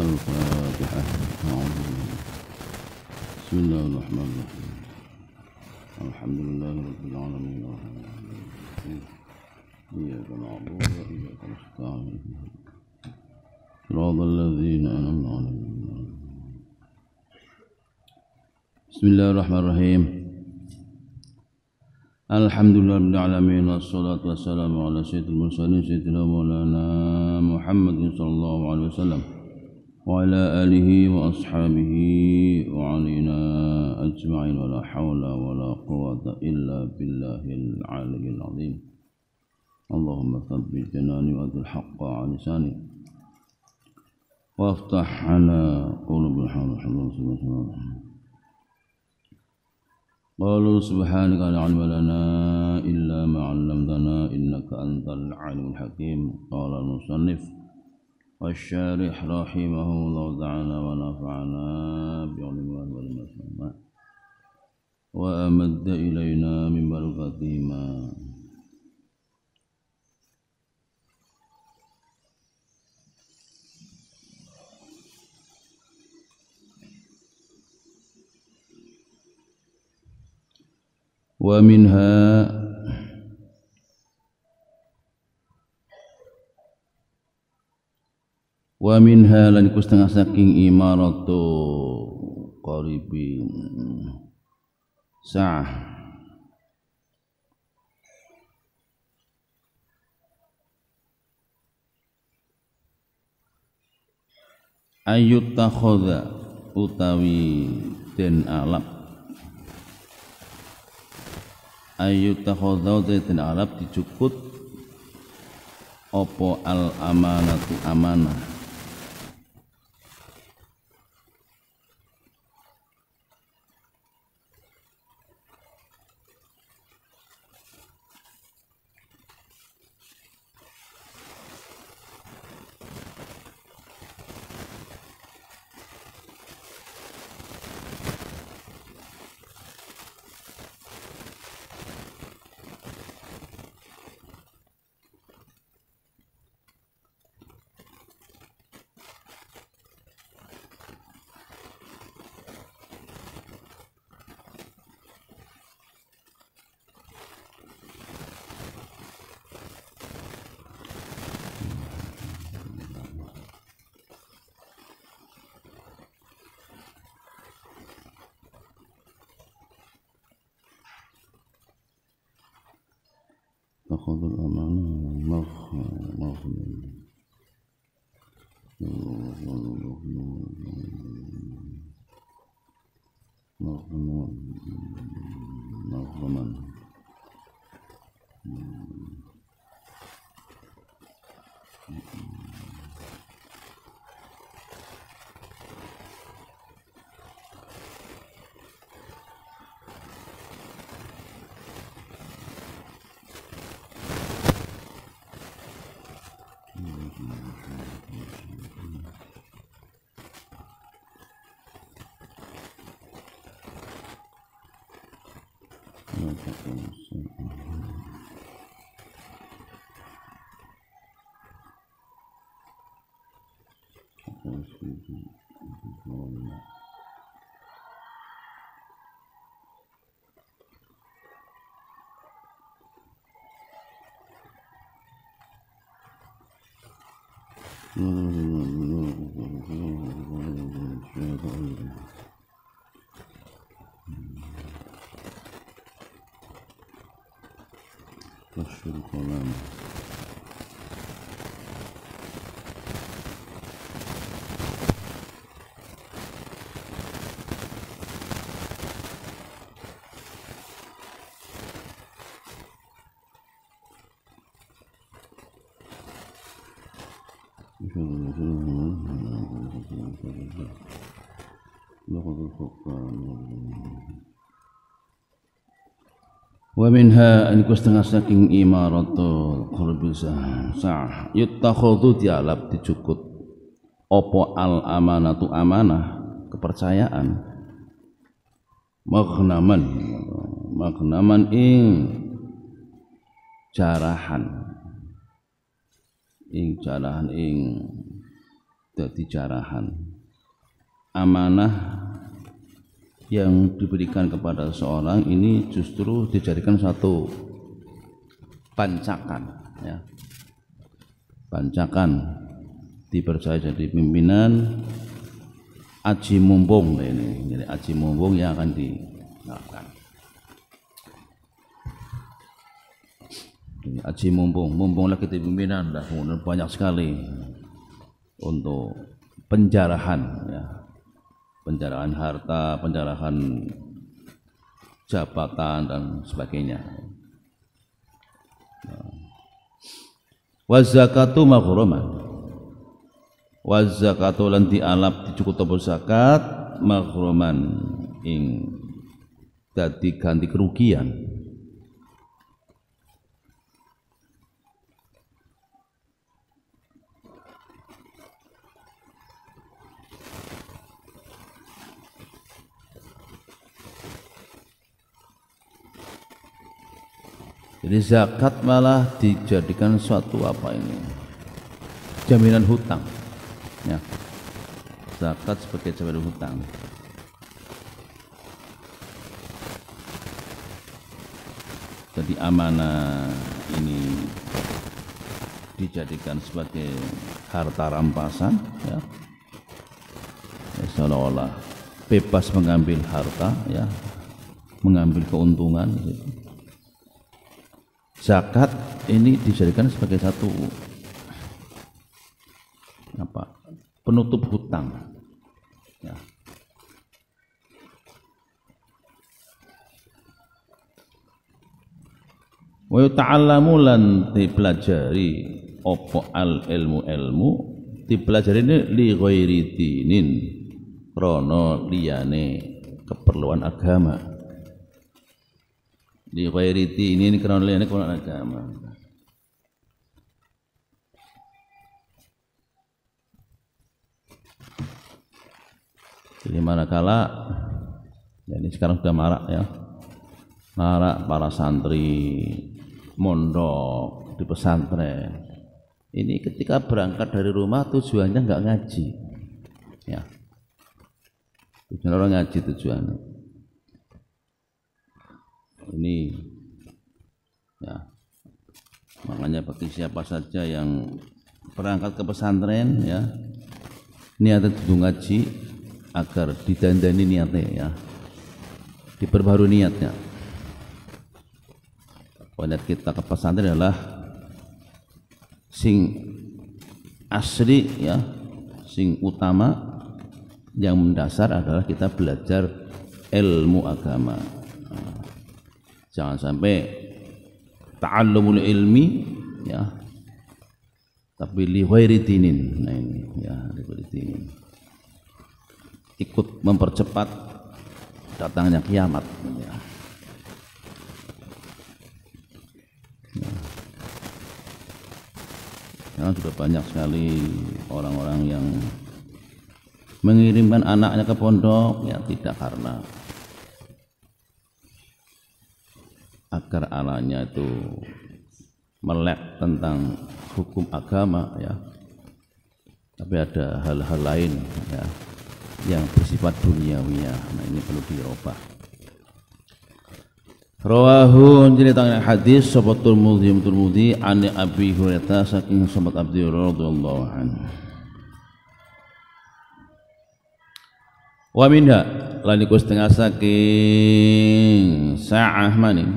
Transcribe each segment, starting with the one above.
الفاتحة. بسم الله الرحمن الرحيم. الحمد لله رب العالمين الرحمن الرحيم إياك نعبد وإياك نستعين صراط الذين أنعمت عليهم. بسم الله الرحمن الرحيم. Alhamdulillah rabbil alamin wassalatu wassalamu ala sayyidil mursalin sayyidina maulana Muhammadin sallallahu alaihi wasallam wa ala alihi wa ashabihi wa alina ajma'in wa la hawla wa la quwwata illa billahil aliyyil azim. Allahumma thabbit janani wa adil haqqa 'ala lisani waftah 'ala qulubil hawla. Qalu subhanaka la ilma lana illa ma 'allamtana innaka antal 'alimul hakim. Qala al-musannif wasy-syarih rahimahullahu ta'ala wa nafa'ana bi'ulumil wal masama wa amadda ilaina min barakatihima. Wa minha lan iku setengah saking imaratu qaribi sa'ah ayut takhadha utawi den alap ayut takhadha den alap dicukut opo al amanatu amanah takhadul amanah maghnaman Tashul kalam wa minha an setengah saking imaratul qurbi sa'ah yutakhadhu dialap dicukut opo al amanatu amanah kepercayaan maghnaman ing jarahan ing jarahan ing dadi jarahan. Amanah yang diberikan kepada seorang ini justru dijadikan satu pancakan, ya. Pancakan dipercaya jadi pimpinan aji mumpung ini. Jadi aji mumpung yang akan dilakukan. Ini aji mumpung lagi di pimpinan, dah banyak sekali untuk penjarahan, ya. Penjarahan harta, penjarahan jabatan dan sebagainya. Wa zakatu maghruman. Wa zakatu lan dialap dicukup apa zakat maghruman ing dadi ganti kerugian. Jadi zakat malah dijadikan suatu apa ini? Jaminan hutang. Ya. Zakat sebagai jaminan hutang. Jadi amanah ini dijadikan sebagai harta rampasan, ya. Seolah-olah bebas mengambil harta, ya, mengambil keuntungan. Gitu. Zakat ini dijadikan sebagai satu apa? Penutup hutang. Ya. Wa ta'allamu lan dipelajari apa al ilmu dipelajari ini li ghairi dinin krana liyane keperluan agama. Li ghairi dinin krana liyane keperluan agama. Jadi manakala ya ini sekarang sudah marak, ya, marak para santri mondok di pesantren ini ketika berangkat dari rumah tujuannya nggak ngaji, ya, tujuan orang ngaji tujuannya ini, ya, makanya bagi siapa saja yang berangkat ke pesantren, ya, niatnya untuk ngaji agar didandani niatnya, ya, diperbarui niatnya. Niat kita ke pesantren adalah sing asli, ya, sing utama yang mendasar adalah kita belajar ilmu agama. Jangan sampai ta'allumul ilmi, ya, tapi li ghairi dinin. Nah ini, ya, li ghairi dinin. Ikut mempercepat datangnya kiamat, ya. Karena sudah banyak sekali orang-orang yang mengirimkan anaknya ke pondok, ya, tidak karena agar anaknya itu melek tentang hukum agama, ya, tapi ada hal-hal lain, ya, yang bersifat duniawiyah. Nah ini perlu dirubah. Rawahu ceritakan hadis sahabat Tirmidzi an Abi Hurairah saking sahabat Abi Hurairah radhiyallahu anhu. Wa minha lan iku setengah saking sa'ah maning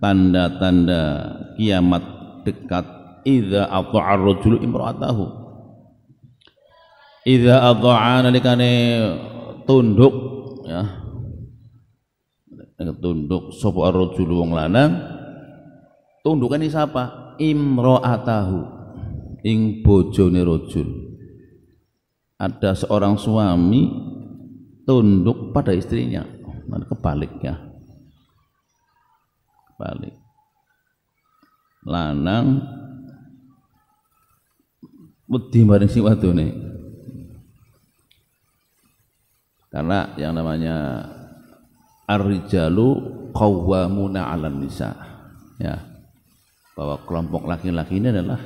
tanda-tanda kiamat dekat idza ata'a ar-rajulu imra'atahu. Idza ata'a nalikane tunduk, ya, tunduk sapa ar-rajulu wong lanang, tundukan iki sapa? Imra'atahu, ing bojone rajul. Ada seorang suami tunduk pada istrinya, kebalik, ya, kebalik. Lanang wedi maring sing wadone, karena yang namanya ar-rijalu qawwamuna 'alan nisa, ya, bahwa kelompok laki-laki ini adalah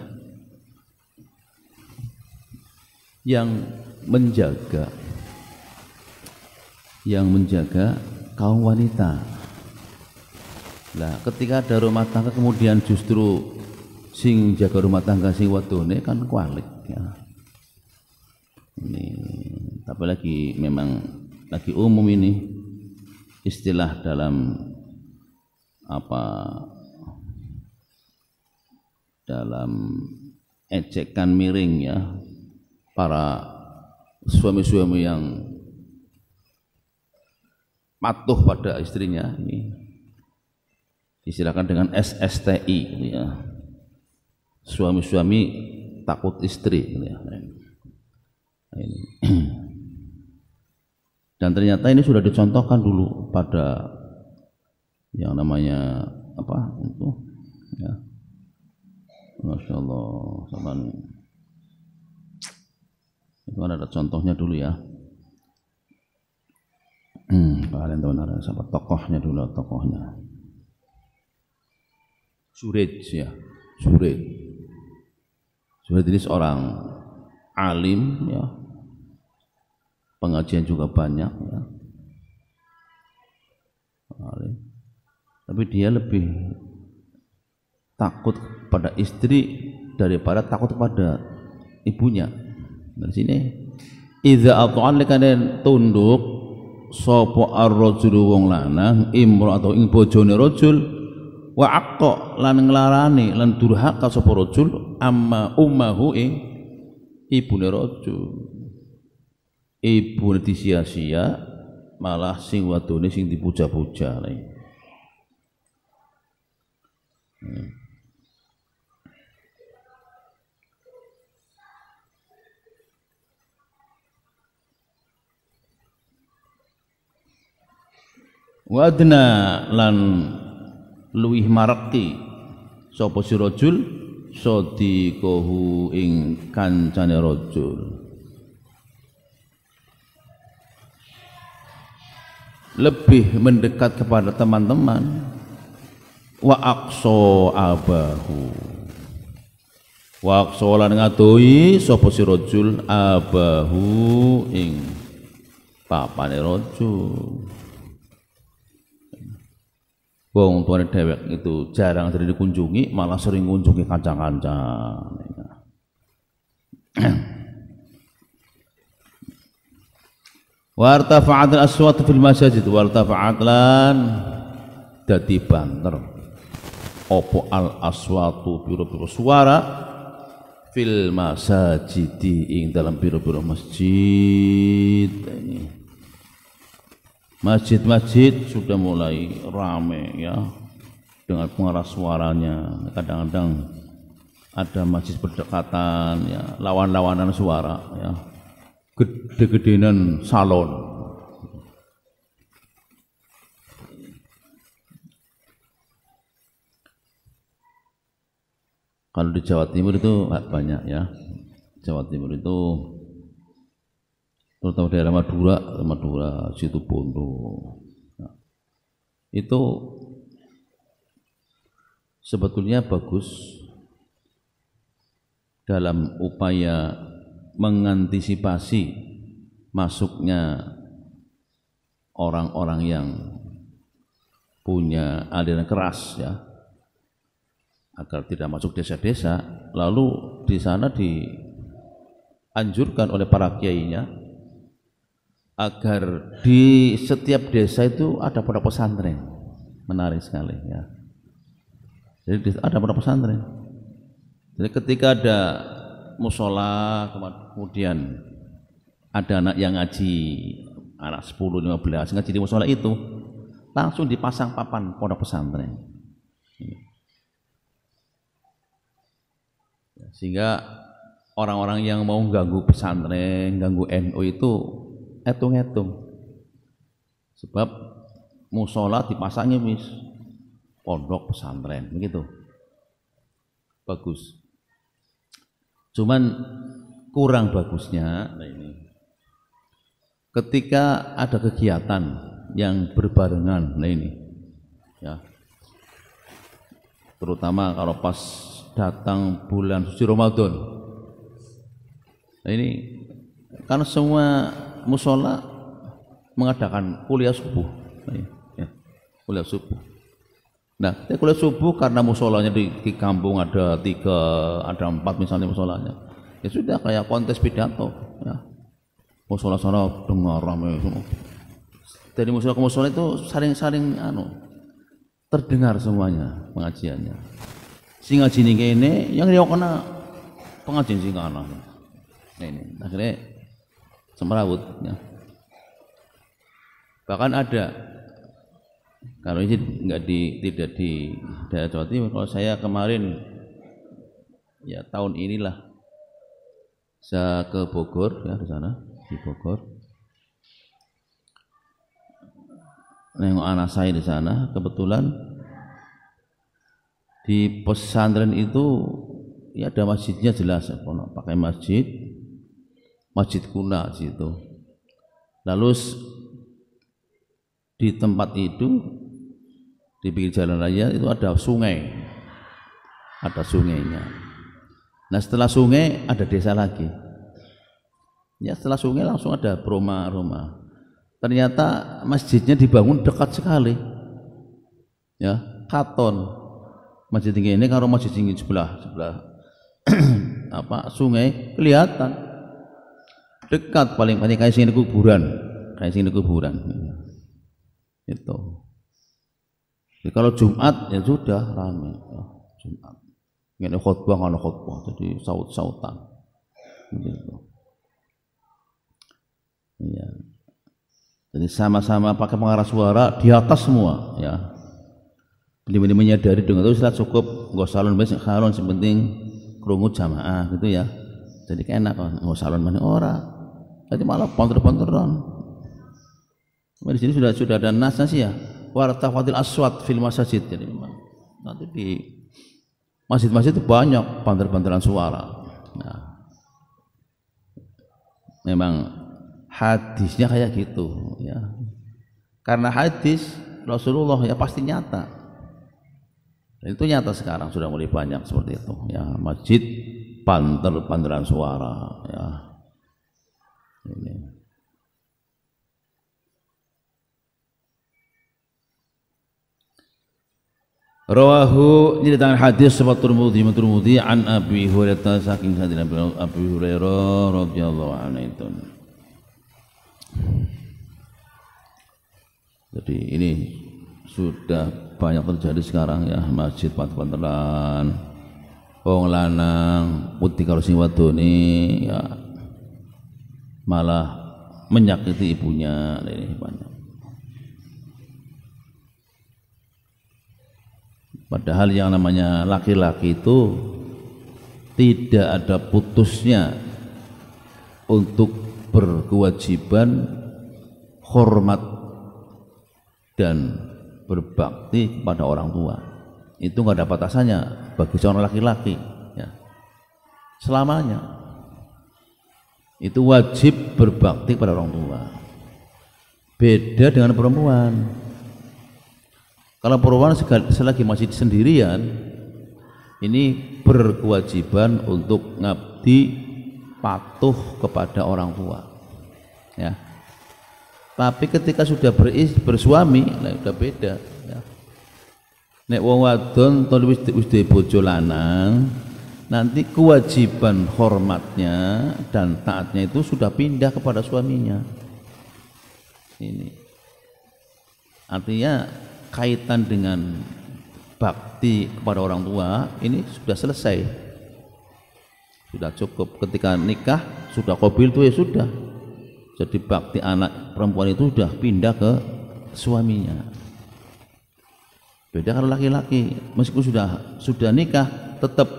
yang menjaga kaum wanita. Nah, ketika ada rumah tangga kemudian justru sing jaga rumah tangga sing wedone kan kualik ya. Ini tapi lagi memang lagi umum ini istilah dalam dalam ejekan miring ya para suami-suami yang patuh pada istrinya ini istilahkan dengan SSTI gitu ya. Suami-suami takut istri gitu ya. Ini. Dan ternyata ini sudah dicontohkan dulu pada yang namanya apa itu ya. Masya Allah, saban. Itu ada contohnya dulu ya. Kalian tahu ada siapa tokohnya dulu tokohnya. Surid ya, Surid ini seorang alim ya, pengajian juga banyak ya, alim. Tapi dia lebih takut pada istri daripada takut pada ibunya. Dari sini, idza ata'an lekane tunduk sapa ar-rajulu wong lanang imra atau ing bojone rajul wa aqqa lan nglarani lan durhaka sapa rajul amma ummahu ing ibune rajul. Ibune disia-sia malah sing wadone sing dipuja-puja. Wadna lan luwih marekti sapa si rajul sadiqahu ing kancane rajul, lebih mendekat kepada teman-teman. Wa aqsa abahu, wa aqsa lan ngadohi sapa si rajul abahu ing papane rajul. Wong tuane dhewek itu jarang sering dikunjungi, malah sering kunjungi kancang-kancang. Wartafa'at al-aswat fil masajid, wartafa'at lan dadi banter opo al-aswatu piro-piro suara fil masajid ing dalam piro-piro masjid. Ini masjid-masjid sudah mulai rame ya dengan pengeras suaranya. Kadang-kadang ada masjid berdekatan ya, lawan-lawanan suara ya, gede-gedenan salon. Kalau di Jawa Timur itu banyak ya. Jawa Timur itu terutama daerah Madura, Situbondo. Nah, itu sebetulnya bagus dalam upaya mengantisipasi masuknya orang-orang yang punya aliran keras ya, agar tidak masuk desa-desa. Lalu di sana dianjurkan oleh para kiainya agar di setiap desa itu ada pondok pesantren. Menarik sekali ya. Jadi ada pondok pesantren. Jadi ketika ada musola kemudian ada anak yang ngaji, anak 10-15 ngaji di musola itu, langsung dipasang papan pondok pesantren. Sehingga orang-orang yang mau ganggu pesantren, ganggu NU itu hitung-hitung, sebab musola dipasangnya wis pondok pesantren begitu, bagus. Cuman kurang bagusnya ini ketika ada kegiatan yang berbarengan, ini ya, terutama kalau pas datang bulan suci Ramadan. Nah ini Karena semua musola mengadakan kuliah subuh, ya, kuliah subuh. Nah, kuliah subuh karena musolanya di kampung ada 3, ada 4 misalnya musolanya, ya sudah kayak kontes pidato, ya. Musola sana dengar ramai semua. Dari musola ke musola itu saling terdengar semuanya pengajiannya. Si ngaji ini yang dia kena pengajian sing kana. Nah, ini akhirnya semrawut, ya. Bahkan ada, kalau ini tidak di daerah Jawa Timur, kalau saya kemarin ya tahun inilah saya ke Bogor, ya, di sana di Bogor, nengok anak saya di sana. Kebetulan di pesantren itu ya ada masjidnya jelas, ya, pakai masjid kuna situ. Lalu di tempat itu di pinggir jalan raya itu ada sungai, ada sungainya. Nah, setelah sungai ada desa lagi. Ya, setelah sungai langsung ada rumah-rumah. Ternyata masjidnya dibangun dekat sekali, ya, katon. Masjid tinggi ini kalau masjid tinggi sebelah sungai kelihatan dekat, paling kayak sini kuburan, itu. Jadi kalau Jumat ya sudah ramai, ya, Jumat. Ini khutbah, jadi saut-sautan, gitu. Ya. Jadi sama-sama pakai pengarah suara di atas semua, ya. Benar-benar menyadari dengan itu sudah cukup, nggak salon besok salon, sepenting kerungu jamaah gitu, ya. Jadi enak, nggak salon mana orang, jadi malah ponter-ponteran. Di sini sudah ada nasnya sih, ya. Wartafatil aswat fil masjid, jadi memang nanti di masjid-masjid itu banyak banter-banteran suara. Nah, memang hadisnya kayak gitu, ya. Karena hadis Rasulullah ya pasti nyata. Dan itu nyata sekarang sudah mulai banyak seperti itu, ya, masjid banter-banteran suara, ya. Ini. Rawahu, ini datang hadis sahabat Tirmidzi an Abi Hurairah, saking sahabat Abi Hurairah radhiyallahu anhu itu. Jadi ini sudah banyak terjadi sekarang, ya, masjid banter-banteran, wong lanang putih karo sing wadone, ya, malah menyakiti ibunya. Ini banyak. Padahal yang namanya laki-laki itu tidak ada putusnya untuk berkewajiban hormat dan berbakti kepada orang tua. Itu nggak ada batasannya bagi seorang laki-laki, ya. Selamanya itu wajib berbakti kepada orang tua. Beda dengan perempuan. Kalau perempuan selagi masih sendirian, ini berkewajiban untuk ngabdi patuh kepada orang tua, ya. Tapi ketika sudah bersuami, nah, sudah beda, ya. Nek wong wadon to wis bojo lanang, nanti kewajiban hormatnya dan taatnya itu sudah pindah kepada suaminya. Ini artinya kaitan dengan bakti kepada orang tua ini sudah selesai, sudah cukup. Ketika nikah sudah qabil itu ya sudah, jadi bakti anak perempuan itu sudah pindah ke suaminya. Beda kalau laki-laki, meskipun sudah nikah tetap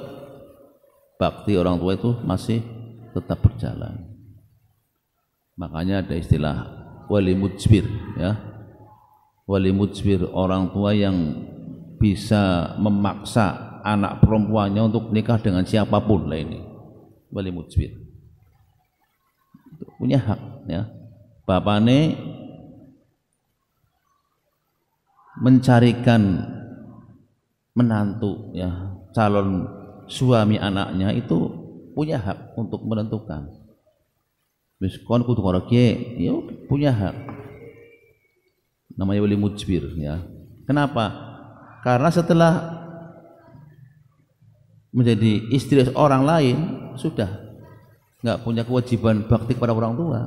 bakti orang tua itu masih tetap berjalan. Makanya ada istilah wali mujbir, ya. Wali mujbir, orang tua yang bisa memaksa anak perempuannya untuk nikah dengan siapapun lah, ini wali mujbir. Punya hak, ya. Bapaknya mencarikan menantu, ya, calon suami anaknya itu punya hak untuk menentukan. Wis kon kudu karo kiye, ya punya hak. Namanya wali mujbir ya. Kenapa? Karena setelah menjadi istri orang lain sudah nggak punya kewajiban bakti kepada orang tua.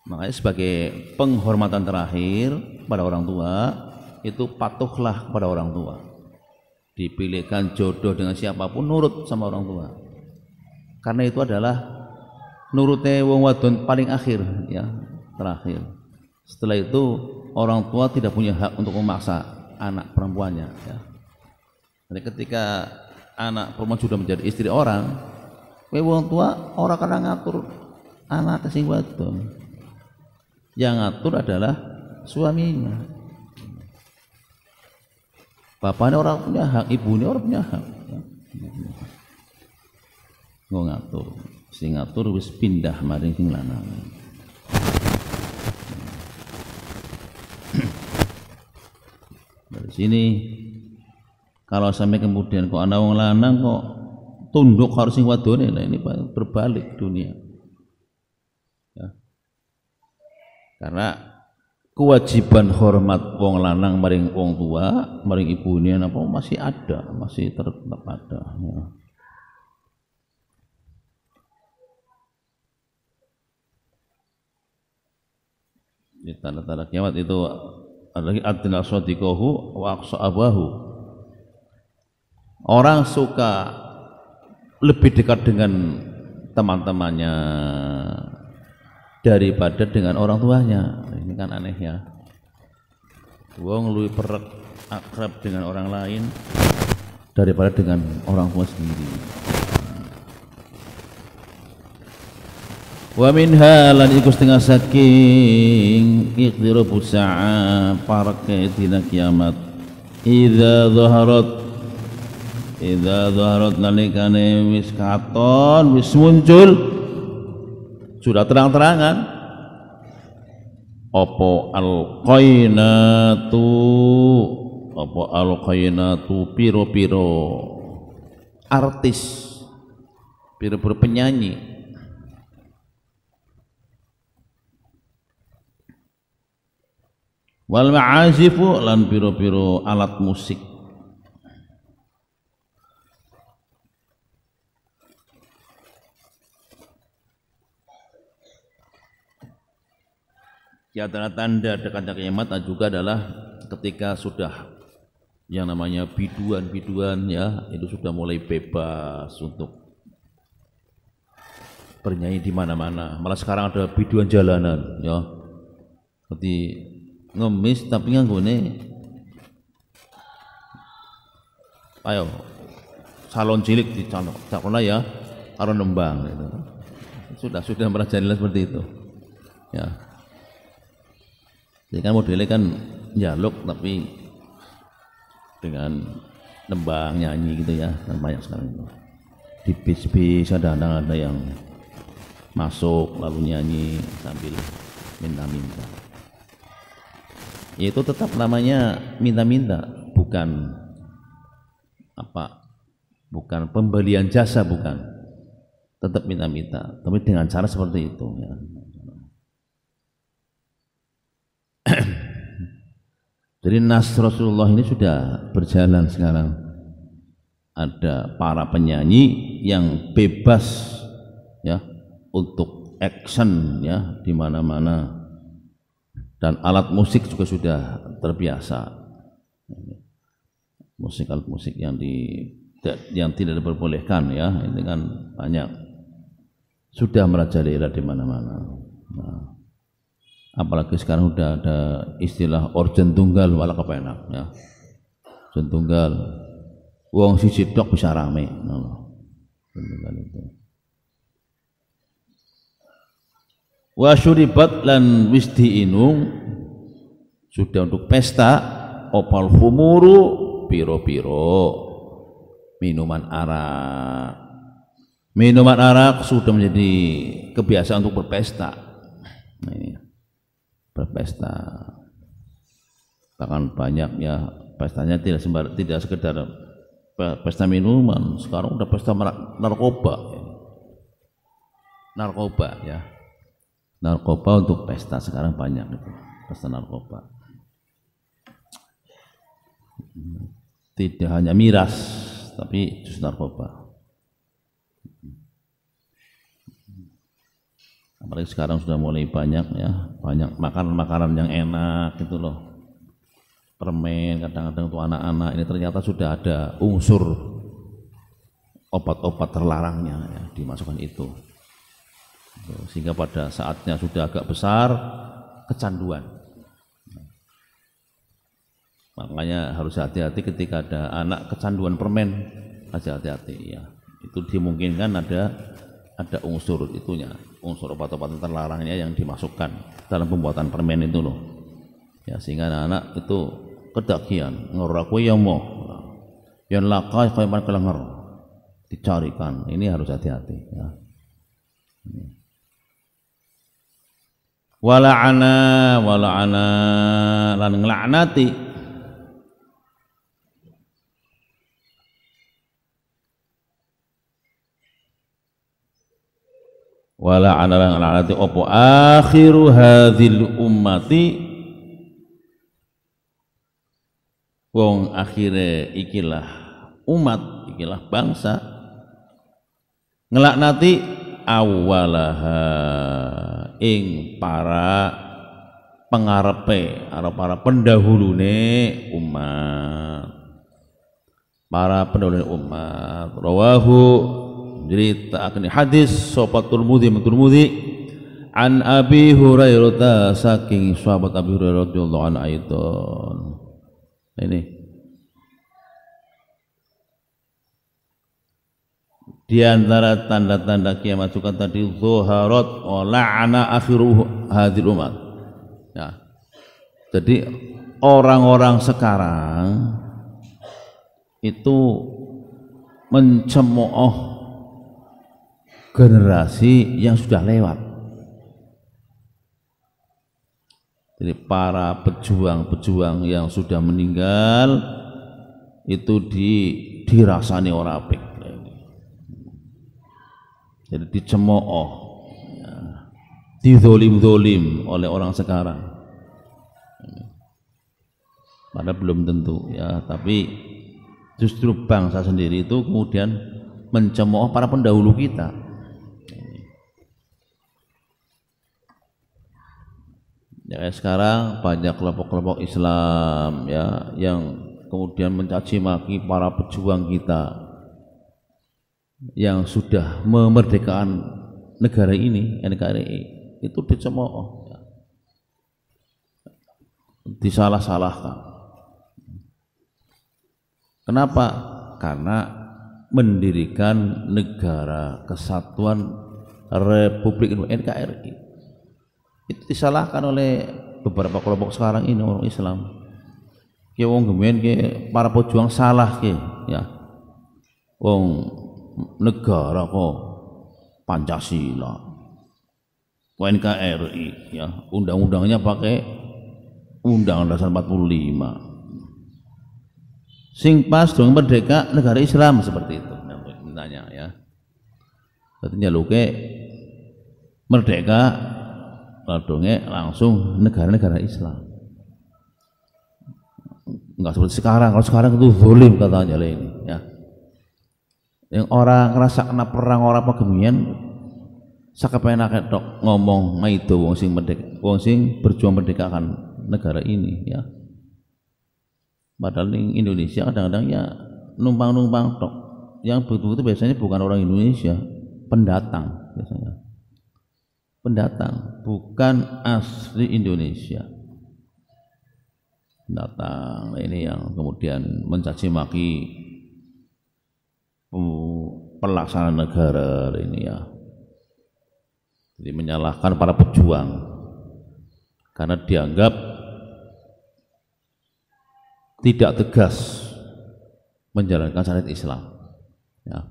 Makanya sebagai penghormatan terakhir pada orang tua itu patuhlah kepada orang tua. Dipilihkan jodoh dengan siapapun nurut sama orang tua. Karena itu adalah nurute wong wadon paling akhir ya, terakhir. Setelah itu orang tua tidak punya hak untuk memaksa anak perempuannya ya. Jadi ketika anak perempuan sudah menjadi istri orang, wong tua orang kena ngatur anak sing wadon. Yang ngatur adalah suaminya. Bapaknya orang punya hak, ibunya orang punya hak. Nggak ngatur, sing ngatur wis pindah maring sing lanang. Dari sini kalau sampai kemudian kok ana wong lanang kok tunduk harus sing wadone, nah ini berbalik dunia. Ya. Karena kewajiban hormat wong lanang maring wong tua, maring ibune napa masih ada, masih tetap ada ya. Di tanda-tanda kiamat itu ada lagi adna sadiqahu wa aqsa abahu. Orang suka lebih dekat dengan teman-temannya daripada dengan orang tuanya. Ini kan aneh ya. Wong luwih perek akrab dengan orang lain daripada dengan orang tua sendiri. Wa minha lan iku setengah saking iqtirabu sa'a parake dina kiamat idza zaharat nalikane wis katon wis muncul sudah terang-terangan apa al-qainatu piro-piro artis piro-piro penyanyi wal ma'azifu lan piro-piro alat musik. Di antara tanda dekatnya kiamat juga adalah ketika sudah yang namanya biduan ya, itu sudah mulai bebas untuk bernyanyi di mana-mana. Malah sekarang ada biduan jalanan ya. Seperti ngemis tapi nganggone ayo salon cilik di Cakona ya karo nembang gitu. Sudah merajalela seperti itu ya. Jadi kan modelnya kan dialog tapi dengan nembang nyanyi gitu ya, kan banyak sekarang itu. Di bis ada yang masuk lalu nyanyi sambil minta-minta. Itu tetap namanya minta-minta, bukan pembelian jasa, bukan. Tetap minta-minta, tapi dengan cara seperti itu ya. Jadi nas Rasulullah ini sudah berjalan sekarang. Ada para penyanyi yang bebas ya untuk action ya di mana-mana. Dan alat musik juga sudah terbiasa. Alat musik yang tidak diperbolehkan ya, ini kan banyak sudah merajalela di mana-mana. Nah, apalagi sekarang sudah ada istilah organ tunggal wala kepenak ya. Organ tunggal. Wong siji tok bisa rame. Tunggal itu. Wa syuribat lan wis diinung sudah untuk pesta opal humuru piro-piro minuman arak sudah menjadi kebiasaan untuk berpesta. Nah, ini berpesta bahkan banyak ya, pestanya tidak sekedar pesta minuman, sekarang udah pesta narkoba. narkoba ya. Narkoba untuk pesta sekarang banyak itu, pesta narkoba. Tidak hanya miras, tapi jus narkoba. Apalagi sekarang sudah mulai banyak ya, banyak makanan-makanan yang enak gitu loh. Permen kadang-kadang untuk anak-anak ini ternyata sudah ada unsur obat-obat terlarangnya ya, dimasukkan itu. Sehingga pada saatnya sudah agak besar kecanduan. Makanya harus hati-hati ketika ada anak kecanduan permen, hati-hati ya. Itu dimungkinkan ada unsur itunya, unsur obat-obatan terlarangnya yang dimasukkan dalam pembuatan permen itu loh. Ya sehingga anak-anak itu kedakian ngora kowe ya mau. Yang lakai kaya man kelenger dicarikan. Ini harus hati-hati ya. Wala'ana lan nglaknati wala'ana lan nglaknati opo akhiru hadzal ummati wong akhire ikilah umat, ikilah bangsa nglaknati awalaha ing para pengarepe atau para pendahulune umat, para pendahulune umat. Rawahu jadi takni hadis sapa Tirmidzi an Abi Hurairah saking sahabat Abi Hurairah radhiyallahu anhu aidan. Ini di antara tanda-tanda kiamat juga tadi zuharat wa la'ana akhiruh hadhil umat. Ya. Jadi orang-orang sekarang itu mencemooh generasi yang sudah lewat. Jadi para pejuang-pejuang yang sudah meninggal itu dirasani orang apik. Jadi dicemooh, ya, dizolim-zolim oleh orang sekarang. Padahal belum tentu ya, tapi justru bangsa sendiri itu kemudian mencemooh para pendahulu kita. Ya, sekarang banyak kelompok-kelompok Islam ya yang kemudian mencaci maki para pejuang kita yang sudah memerdekakan negara ini, NKRI itu dicemooh, ya. Disalah-salahkan. Kenapa? Karena mendirikan negara kesatuan Republik Indonesia NKRI itu disalahkan oleh beberapa kelompok sekarang ini orang Islam. Ki wong gemen ki para pejuang salah ki, ya. Wong negara kok Pancasila, NKRI, ya undang-undangnya pakai Undang-Undang Dasar 45. Sing pas dong merdeka negara Islam seperti itu, mintanya ya. Artinya luke merdeka, ladongnya langsung negara-negara Islam. Enggak seperti sekarang. Kalau sekarang itu zalim katanya ini, ya. Yang orang ngerasa kena perang orang apa gemian sakapenak tok ngomong maido wong sing merdeka, wong sing berjuang merdekakan negara ini ya. Padahal di Indonesia kadang-kadang ya numpang-numpang tok. Yang betul-betul biasanya bukan orang Indonesia, pendatang biasanya. Pendatang, bukan asli Indonesia. Pendatang ini yang kemudian mencaci maki pelaksanaan negara ini ya. Jadi menyalahkan para pejuang karena dianggap tidak tegas menjalankan syariat Islam ya.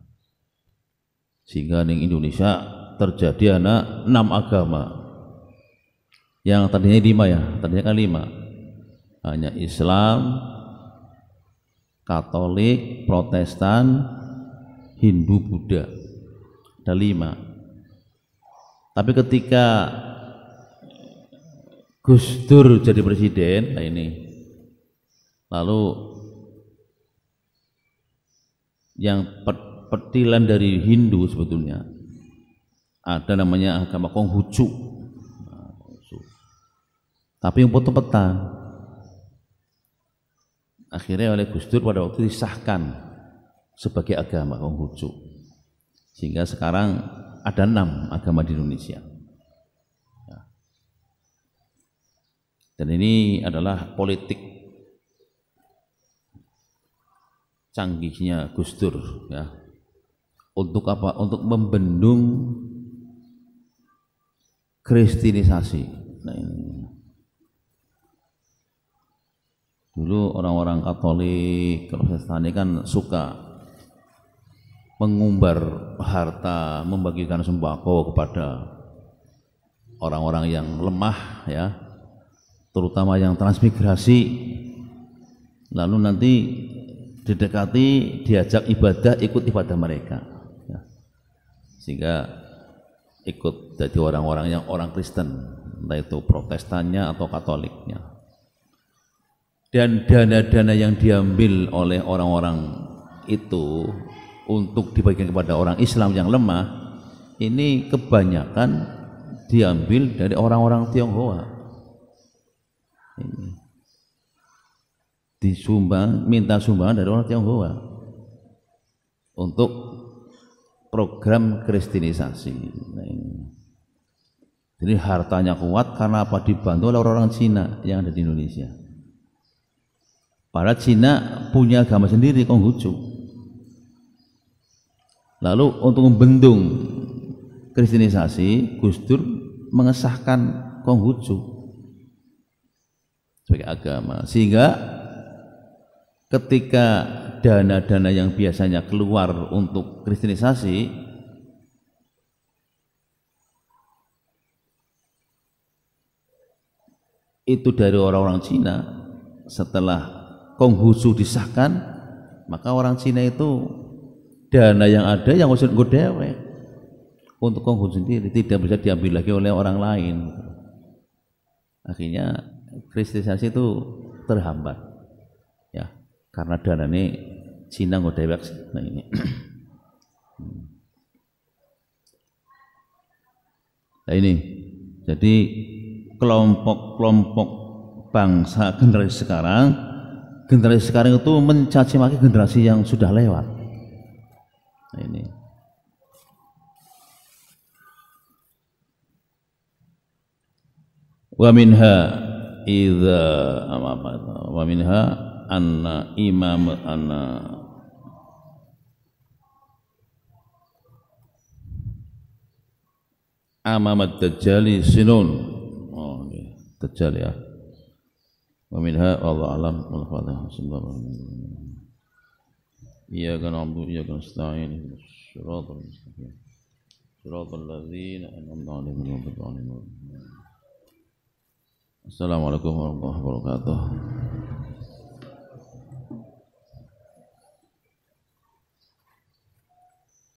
Sehingga di Indonesia terjadi 6 agama yang tadinya 5 ya, tadinya kan 5, hanya Islam, Katolik, Protestan, Hindu, Buddha, ada 5. Tapi ketika Gus Dur jadi presiden, nah ini, lalu yang petilan dari Hindu sebetulnya ada namanya agama Konghucu, tapi yang peta-peta akhirnya oleh Gus Dur pada waktu disahkan sebagai agama Konghucu, sehingga sekarang ada 6 agama di Indonesia. Dan ini adalah politik canggihnya Gus Dur, ya. Untuk apa? Untuk membendung kristenisasi. Nah, ini. Dulu orang-orang Katolik, Protestan kan suka mengumbar harta, membagikan sembako kepada orang-orang yang lemah, ya, terutama yang transmigrasi, lalu nanti didekati, diajak ibadah, ikut ibadah mereka, ya. Sehingga ikut jadi orang-orang yang orang Kristen, entah itu Protestannya atau Katoliknya. Dan dana-dana yang diambil oleh orang-orang itu untuk dibagikan kepada orang Islam yang lemah, ini kebanyakan diambil dari orang-orang Tionghoa. Ini disumbang, minta sumbangan dari orang Tionghoa untuk program kristenisasi. Nah, ini. Jadi hartanya kuat karena apa? Dibantu oleh orang-orang Cina yang ada di Indonesia. Padahal Cina punya agama sendiri, Konghucu. Lalu untuk membendung kristenisasi, Gus Dur mengesahkan Konghucu sebagai agama, sehingga ketika dana-dana yang biasanya keluar untuk kristenisasi itu dari orang-orang Cina, setelah Konghucu disahkan, maka orang Cina itu dana yang ada yang usah nggo dewek untuk Konghucu sendiri, tidak bisa diambil lagi oleh orang lain. Akhirnya kristenisasi itu terhambat, ya, karena dana ini Cina nggo dewek. Nah, ini. Nah, ini jadi kelompok-kelompok bangsa generasi sekarang itu mencaci maki generasi yang sudah lewat. Nah, ini. Wa minha idza wa minha anna imam anna amamat dajjali sinun. Oh, ini dajjal, ya. Wa minha wallahu alam wal fatihah sallallahu iyyaka na'budu wa iyyaka nasta'in shiratal mustaqim shiratal ladzina an'amta 'alaihim ghairil maghdubi 'alaihim. Assalamualaikum warahmatullahi wabarakatuh.